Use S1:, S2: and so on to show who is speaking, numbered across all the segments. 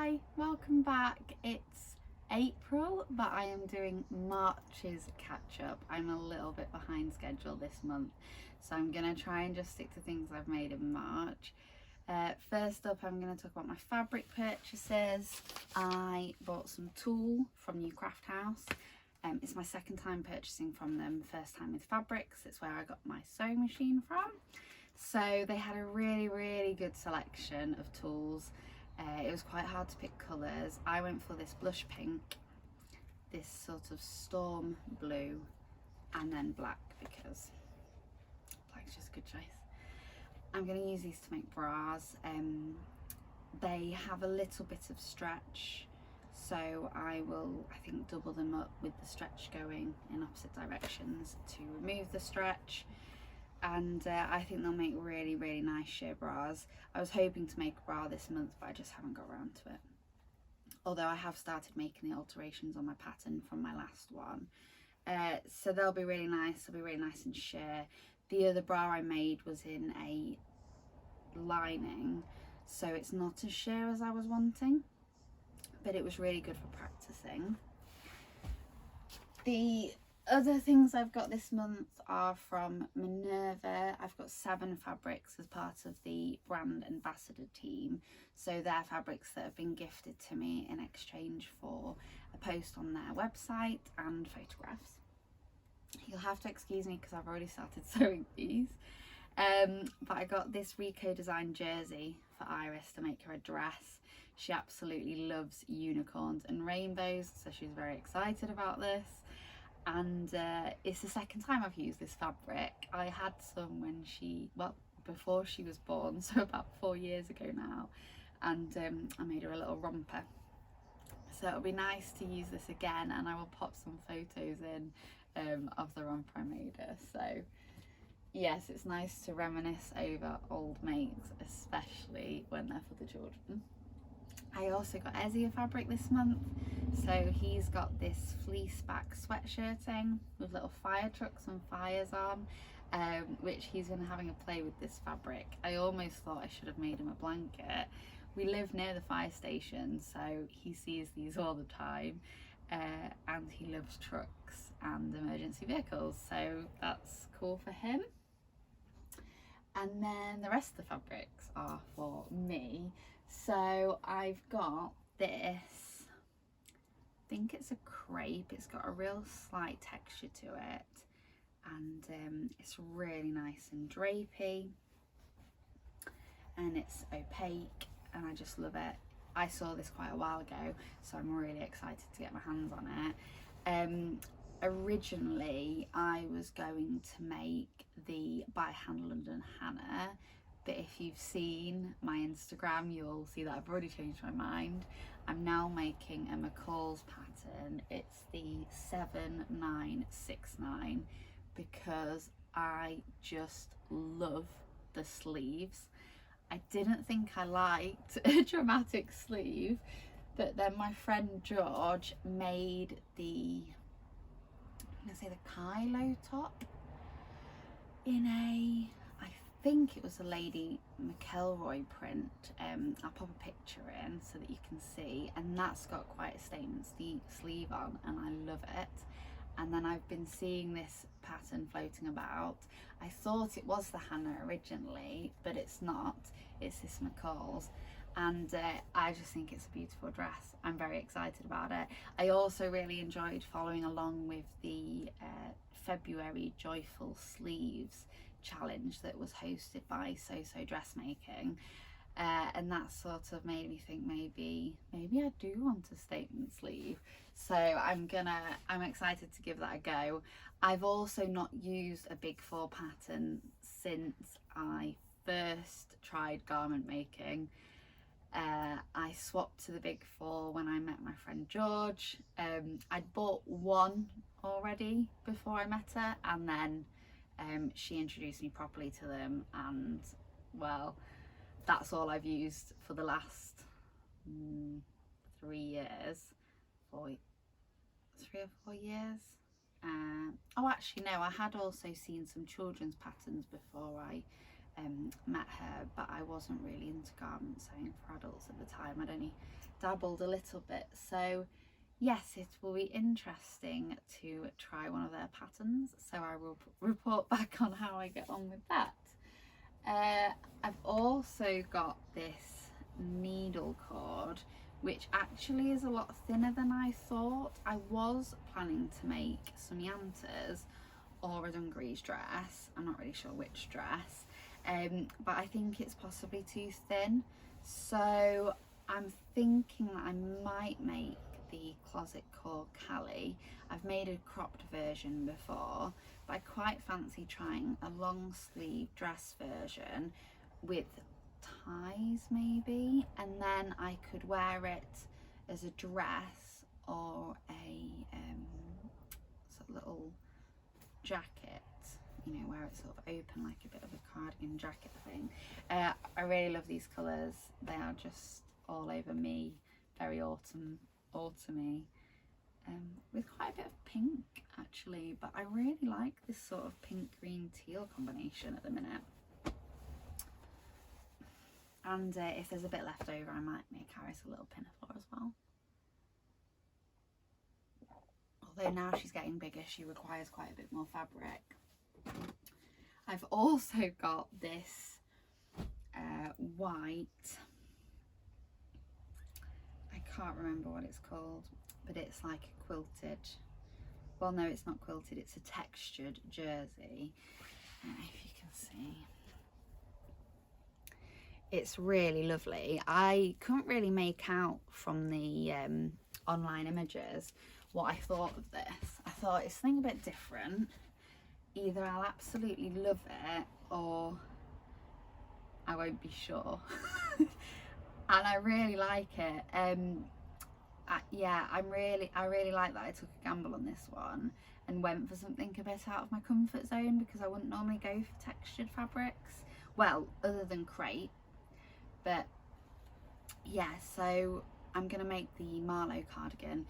S1: Hi, welcome back. It's April, but I am doing March's catch up. I'm a little bit behind schedule this month, so I'm gonna try and just stick to things I've made in March. First up, I'm going to talk about my fabric purchases. I bought some tulle from New Craft House. It's my second time purchasing from them, first time with fabrics. It's where I got my sewing machine from. So they had a really good selection of tulles. It was quite hard to pick colours. I went for this blush pink, this sort of storm blue, and then black because black's just a good choice. I'm going to use these to make bras. They have a little bit of stretch, so I will, I think, double them up with the stretch going in opposite directions to remove the stretch, and I think they'll make really nice sheer bras. I was hoping to make a bra this month, but I just haven't got around to it, although I have started making the alterations on my pattern from my last one. So they'll be really nice. They'll be really nice and sheer. The other bra I made was in a lining, so it's not as sheer as I was wanting, but it was really good for practicing. The other things I've got this month are from Minerva. I've got 7 fabrics as part of the brand ambassador team, so they're fabrics that have been gifted to me in exchange for a post on their website and photographs. You'll have to excuse me because I've already started sewing these, but I got this Rico design jersey for Iris to make her a dress. She absolutely loves unicorns and rainbows, so she's very excited about this, and it's the second time I've used this fabric. I had some when before she was born, so about 4 years ago now, and I made her a little romper. So it'll be nice to use this again, and I will pop some photos in of the romper I made her. So yes, it's nice to reminisce over old makes, especially when they're for the children. I also got Ezzy a fabric this month, so he's got this fleece back sweatshirting with little fire trucks and fires on, which he's been having a play with this fabric. I almost thought I should have made him a blanket. We live near the fire station, so he sees these all the time, and he loves trucks and emergency vehicles, so that's cool for him. And then the rest of the fabrics are for me. So I've got this, I think it's a crepe. It's got a real slight texture to it, and it's really nice and drapey, and it's opaque, and I just love it. I saw this quite a while ago, so I'm really excited to get my hands on it. Originally I was going to make the By Hand London Hannah, but if you've seen my Instagram, you'll see that I've already changed my mind. I'm now making a McCall's pattern. It's the 7969 because I just love the sleeves. I didn't think I liked a dramatic sleeve, but then my friend George made the, I'm gonna say the Kylo top in a, I think it was a Lady McElroy print. I'll pop a picture in so that you can see, and that's got quite a statement sleeve on, and I love it. And then I've been seeing this pattern floating about. I thought it was the Hannah originally, but it's not. It's this McCall's, and I just think it's a beautiful dress. I'm very excited about it. I also really enjoyed following along with the February Joyful Sleeves challenge that was hosted by So Dressmaking, and that sort of made me think maybe I do want a statement sleeve. So I'm excited to give that a go. I've also not used a Big Four pattern since I first tried garment making. I swapped to the Big Four when I met my friend George. I'd bought one already before I met her, and then she introduced me properly to them, and well, that's all I've used for the last 3 years, 3 or 4 years. Oh, actually no, I had also seen some children's patterns before I met her, but I wasn't really into garment sewing for adults at the time. I'd only dabbled a little bit. So yes, it will be interesting to try one of their patterns, so I will report back on how I get on with that. I've also got this needle cord, which actually is a lot thinner than I thought. I was planning to make some yanters or a dungarees dress. I'm not really sure which dress, but I think it's possibly too thin. So I'm thinking that I might make the closet core Callie. I've made a cropped version before, but I quite fancy trying a long sleeve dress version with ties maybe, and then I could wear it as a dress or a sort of little jacket, you know, where it's sort of open like a bit of a cardigan jacket thing. I really love these colours. They are just all over me, very autumny, with quite a bit of pink actually, but I really like this sort of pink green teal combination at the minute. And if there's a bit left over, I might make Iris a little pinafore as well. Although now she's getting bigger, she requires quite a bit more fabric. I've also got this white, I can't remember what it's called, but it's like a quilted, well no, it's not quilted, it's a textured jersey. If you can see, it's really lovely. I couldn't really make out from the online images what I thought of this. I thought it's something a bit different. Either I'll absolutely love it or I won't be sure. And I really like it. Yeah, I really like that I took a gamble on this one and went for something a bit out of my comfort zone, because I wouldn't normally go for textured fabrics, well, other than crepe. But yeah, so I'm gonna make the Marlow cardigan,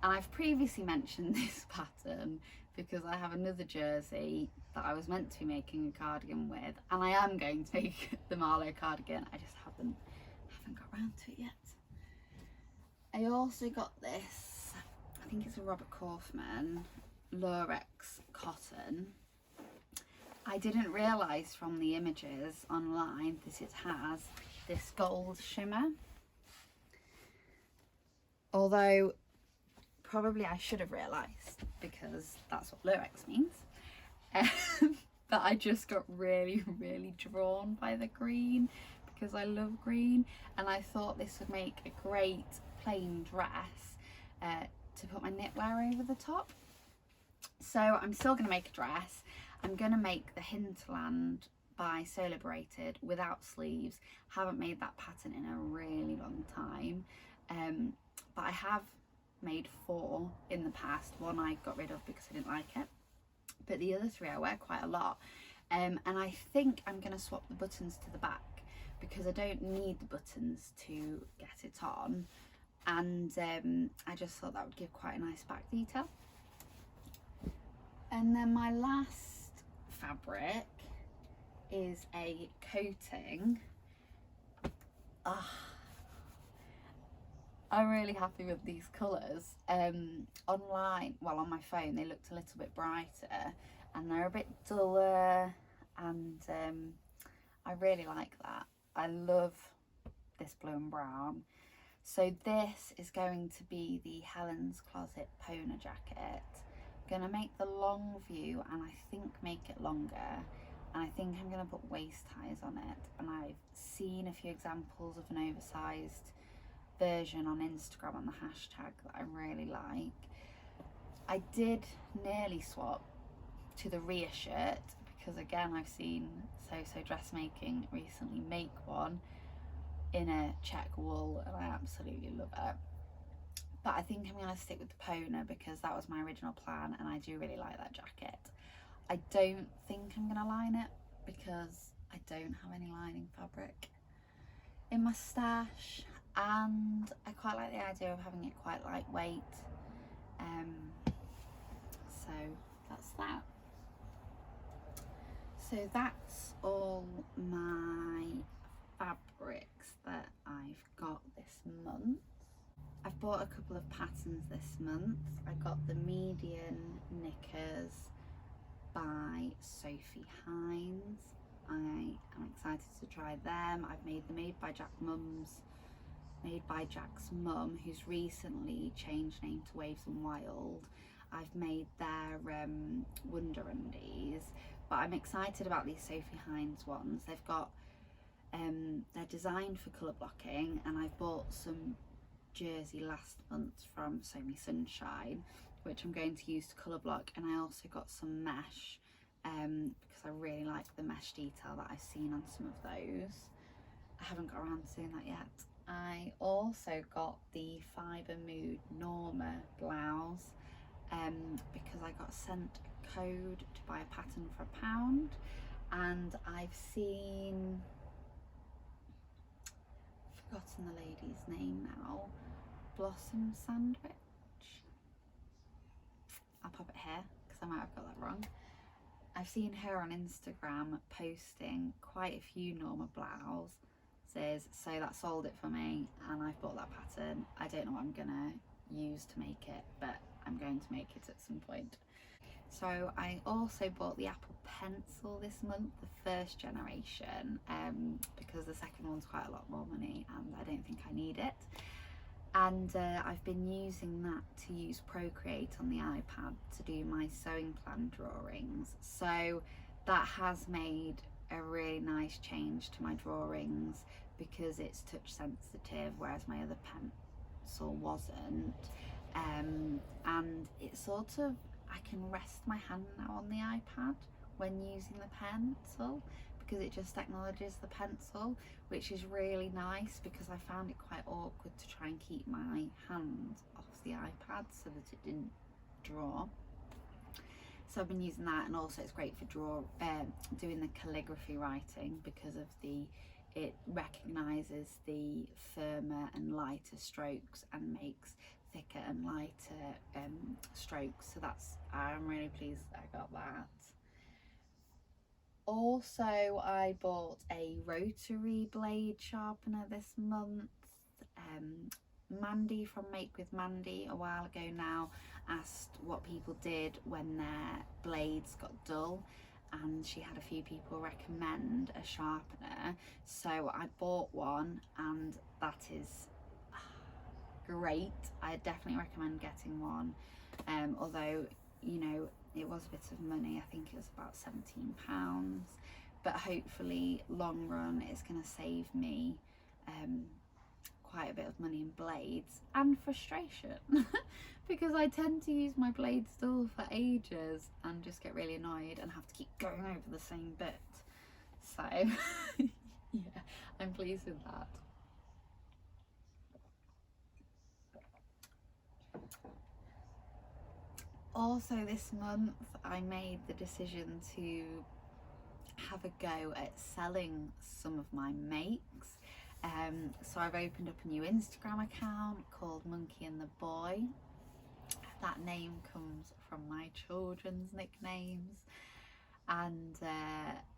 S1: and I've previously mentioned this pattern because I have another jersey that I was meant to be making a cardigan with, and I am going to make the Marlow cardigan. I just haven't got around to it yet. I also got this, I think it's a Robert Kaufman Lurex cotton. I didn't realise from the images online that it has this gold shimmer, although probably I should have realised because that's what Lurex means. But I just got really drawn by the green because I love green, and I thought this would make a great plain dress to put my knitwear over the top. So I'm still going to make a dress. I'm going to make the Hinterland by Sew Liberated without sleeves. Haven't made that pattern in a really long time, but I have made 4 in the past. One I got rid of because I didn't like it, but the other 3 I wear quite a lot. And I think I'm going to swap the buttons to the back because I don't need the buttons to get it on, and I just thought that would give quite a nice back detail. And then my last fabric is a coating. I'm really happy with these colours. Online, well on my phone, they looked a little bit brighter and they're a bit duller, and I really like that. I love this blue and brown. So this is going to be the Helen's Closet Pona jacket. I'm gonna make the long view and I think make it longer, and I think I'm gonna put waist ties on it, and I've seen a few examples of an oversized version on Instagram on the hashtag that I really like. I did nearly swap to the Rhea shirt because again I've seen So Dressmaking recently make one in a check wool and I absolutely love it. But I think I'm going to stick with the Pona because that was my original plan and I do really like that jacket. I don't think I'm going to line it because I don't have any lining fabric in my stash, and I quite like the idea of having it quite lightweight. So that's that. So that's all bought a couple of patterns this month. I got the median knickers by Sophie Hines. I am excited to try them. I've made the Made by Jack's mum, who's recently changed name to Waves and Wild. I've made their Wonder Undies, but I'm excited about these Sophie Hines ones. They've got they're designed for colour blocking, and I bought some jersey last month from So Me Sunshine, which I'm going to use to colour block, and I also got some mesh because I really like the mesh detail that I've seen on some of those. I haven't got around to doing that yet. I also got the Fibre Mood Norma blouse because I got sent a code to buy a pattern for £1, and I've seen, forgotten the lady's name now, Blossom Sandwich. I'll pop it here because I might have got that wrong. I've seen her on Instagram posting quite a few Norma blouses, so that sold it for me, and I've bought that pattern. I don't know what I'm gonna use to make it, but I'm going to make it at some point. So I also bought the Apple Pencil this month, the first generation, because the second one's quite a lot more money and I don't think I need it. And I've been using that to use Procreate on the iPad to do my sewing plan drawings. So that has made a really nice change to my drawings because it's touch sensitive, whereas my other pencil wasn't. And it's sort of, I can rest my hand now on the iPad when using the pencil because it just acknowledges the pencil, which is really nice because I found it quite awkward to try and keep my hand off the iPad so that it didn't draw. So I've been using that, and also it's great for doing the calligraphy writing because of it recognises the firmer and lighter strokes and makes thicker and lighter strokes. So I'm really pleased that I got that. Also, I bought a Rotary blade sharpener this month. Mandy from Make with Mandy a while ago now asked what people did when their blades got dull, and she had a few people recommend a sharpener, so I bought one, and that is great. I definitely recommend getting one, although, you know, it was a bit of money. I think it was about £17, but hopefully long run it's going to save me quite a bit of money in blades and frustration because I tend to use my blades still for ages and just get really annoyed and have to keep going over the same bit. So yeah, I'm pleased with that. Also this month I made the decision to have a go at selling some of my makes. So I've opened up a new Instagram account called Monkey and the Boy. That name comes from my children's nicknames, and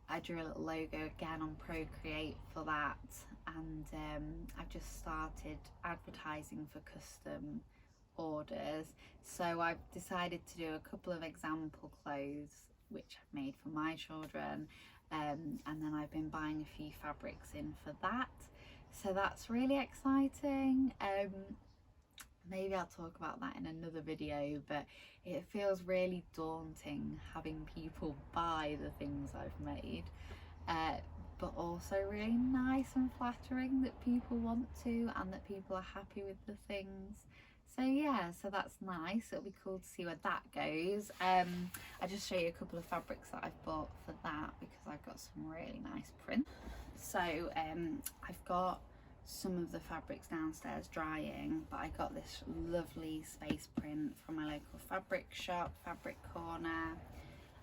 S1: I drew a little logo again on Procreate for that, and I've just started advertising for custom orders. So I've decided to do a couple of example clothes which I've made for my children, and then I've been buying a few fabrics in for that. So that's really exciting. Maybe I'll talk about that in another video, but it feels really daunting having people buy the things I've made, but also really nice and flattering that people want to and that people are happy with the things. So yeah, so that's nice. It'll be cool to see where that goes. I'll just show you a couple of fabrics that I've bought for that because I've got some really nice prints. So I've got some of the fabrics downstairs drying, but I got this lovely space print from my local fabric shop, Fabric Corner.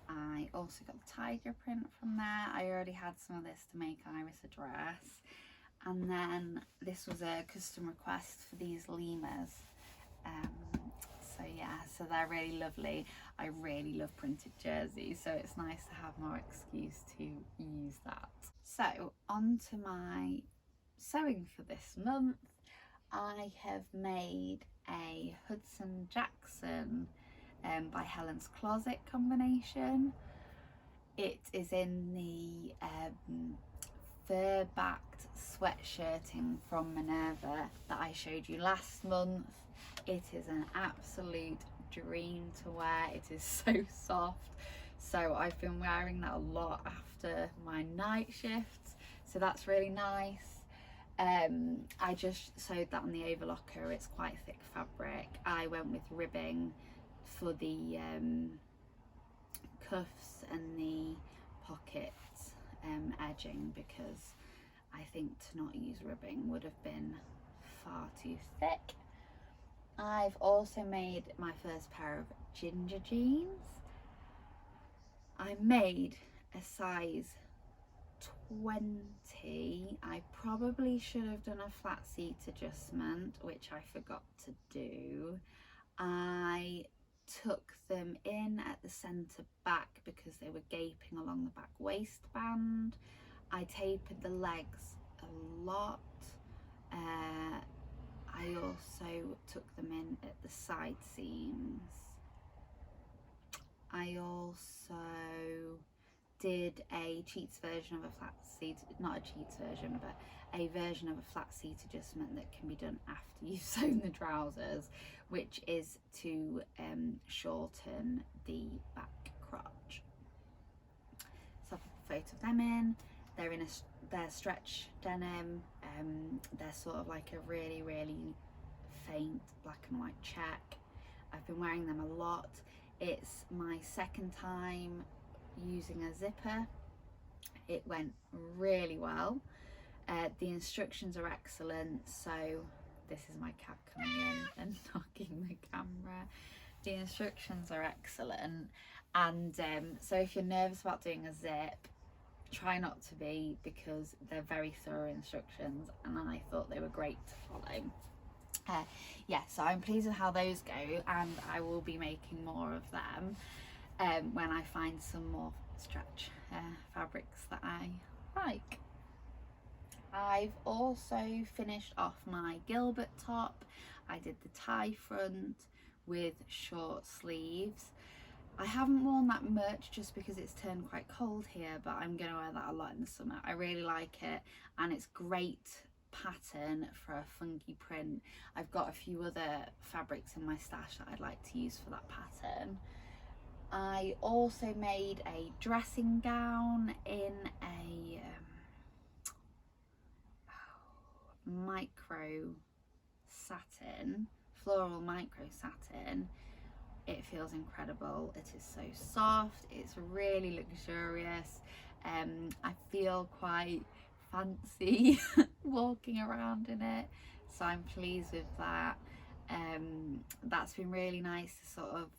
S1: I also got the tiger print from there. I already had some of this to make Iris a dress, and then this was a custom request for these lemurs. So yeah, so they're really lovely. I really love printed jerseys, so it's nice to have more excuse to use that. So on to my sewing for this month. I have made a Hudson Jackson by Helen's Closet combination. It is in the fur-backed sweatshirting from Minerva that I showed you last month. It is an absolute dream to wear. It is so soft. So I've been wearing that a lot after my night shifts. So that's really nice. I just sewed that on the overlocker. It's quite thick fabric. I went with ribbing for the cuffs and the pocket edging, because I think to not use ribbing would have been far too thick. I've also made my first pair of ginger jeans. I made a size 20. I probably should have done a flat seat adjustment, which I forgot to do. I took them in at the centre back because they were gaping along the back waistband. I tapered the legs a lot. I also took them in at the side seams. I also did a cheats version of a flat seat, not a cheats version, but a version of a flat seat adjustment that can be done after you've sewn the trousers, which is to shorten the back crotch. So I'll put a photo of them in. They're in they're stretch denim. They're sort of like a really, really faint black and white check. I've been wearing them a lot. It's my second time using a zipper. It went really well. The instructions are excellent. So this is my cat coming in and knocking the camera. The instructions are excellent, and so if you're nervous about doing a zip, try not to be, because they're very thorough instructions, and I thought they were great to follow. Yeah, so I'm pleased with how those go, and I will be making more of them when I find some more stretch fabrics that I like. I've also finished off my Gilbert top. I did the tie front with short sleeves. I haven't worn that much just because it's turned quite cold here, but I'm going to wear that a lot in the summer. I really like it, and it's great pattern for a funky print. I've got a few other fabrics in my stash that I'd like to use for that pattern. I also made a dressing gown in a micro satin, floral micro satin. It feels incredible. It is so soft. It's really luxurious. I feel quite fancy walking around in it, so I'm pleased with that. That's been really nice to sort of,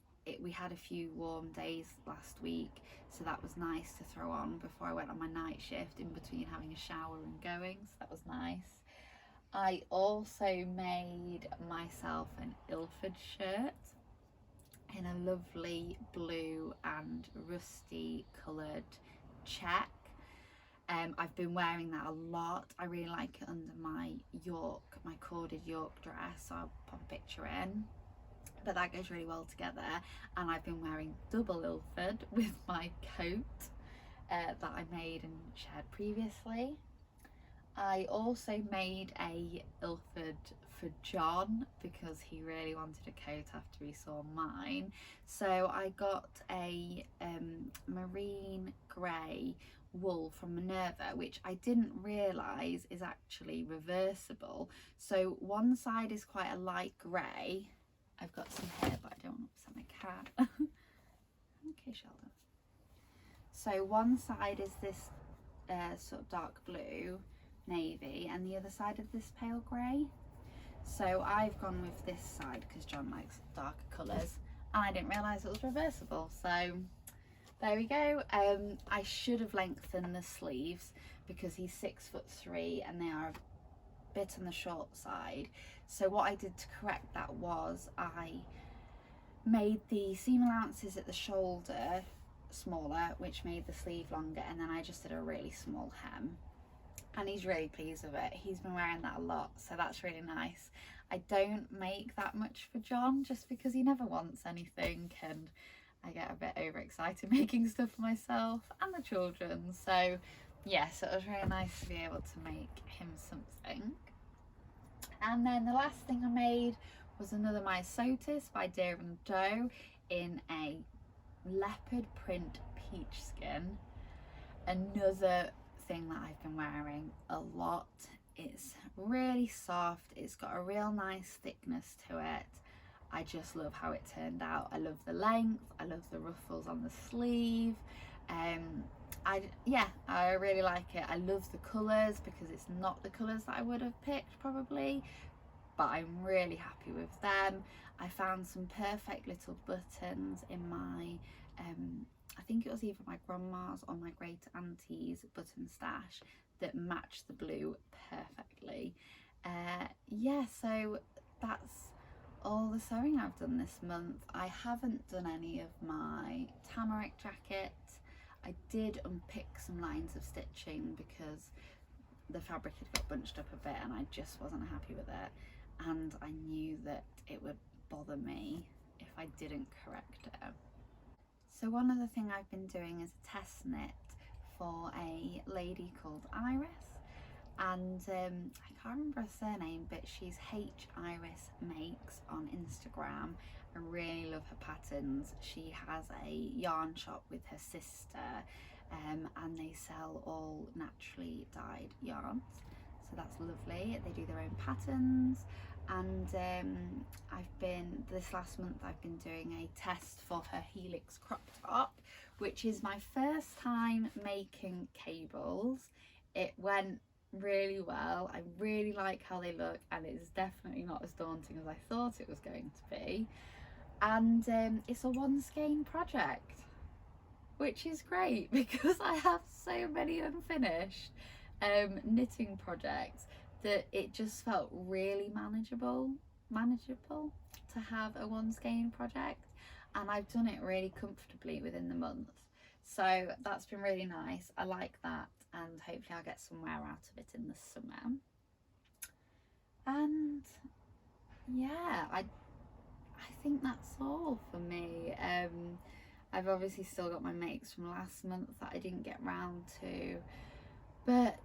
S1: we had a few warm days last week, so that was nice to throw on before I went on my night shift, in between having a shower and going, so that was nice. I also made myself an Ilford shirt in a lovely blue and rusty coloured check. I've been wearing that a lot. I really like it under my York, my corded York dress, so I'll pop a picture in. But that goes really well together, and I've been wearing double Ilford with my coat that I made and shared previously. I also made a Ilford for John because he really wanted a coat after he saw mine. So I got a marine grey wool from Minerva, which I didn't realise is actually reversible. So one side is quite a light grey. I've got some here, but I don't want to upset my cat. Okay, Sheldon. So one side is this sort of dark blue, navy, and the other side of this pale grey. So I've gone with this side because John likes darker colours, and I didn't realise it was reversible. So there we go. I should have lengthened the sleeves because he's 6'3" and they are a bit on the short side. So what I did to correct that was I made the seam allowances at the shoulder smaller, which made the sleeve longer, and then I just did a really small hem. and he's really pleased with it. He's been wearing that a lot, so that's really nice. I don't make that much for John just because he never wants anything, and I get a bit overexcited making stuff for myself and the children. So yes, it was really nice to be able to make him something. And then the last thing I made was another myosotis by Deer and Doe in a leopard print peach skin. Another thing that I've been wearing a lot. It's really soft, it's got a real nice thickness to it. I just love how it turned out. I love the length, I love the ruffles on the sleeve. I really like it. I love the colours because it's not the colours that I would have picked probably, but I'm really happy with them. I found some perfect little buttons in my I think it was either my grandma's or my great auntie's button stash that matched the blue perfectly. Yeah, so that's all the sewing I've done this month. I haven't done any of my tamarack jacket. I did unpick some lines of stitching because the fabric had got bunched up a bit and I just wasn't happy with it, and I knew that it would bother me if I didn't correct it. So one other thing I've been doing is a test knit for a lady called Iris, and I can't remember her surname, but she's H Iris Makes on Instagram. I really love her patterns. She has a yarn shop with her sister, and they sell all naturally dyed yarns, so that's lovely. They do their own patterns, and this last month I've been doing a test for her Helix crop top, which is my first time making cables. It went really well. I really like how they look, and it's definitely not as daunting as I thought it was going to be. And it's a one skein project, which is great because I have so many unfinished knitting projects that it just felt really manageable to have a one skein project, and I've done it really comfortably within the month, so that's been really nice. I like that, and hopefully I'll get some wear out of it in the summer. And yeah, I think that's all for me. I've obviously still got my makes from last month that I didn't get round to, but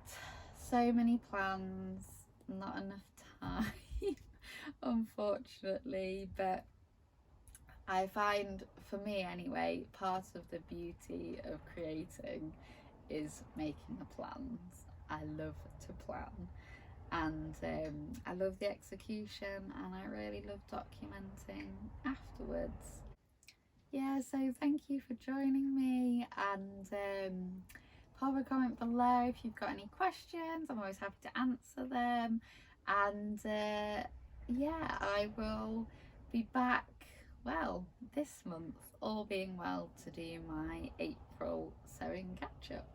S1: so many plans, not enough time unfortunately. But I find, for me anyway, part of the beauty of creating is making the plans. I love to plan, and I love the execution, and I really love documenting afterwards. Yeah, so thank you for joining me, and pop a comment below if you've got any questions. I'm always happy to answer them, and yeah, I will be back, well, this month, all being well, to do my April sewing catch up.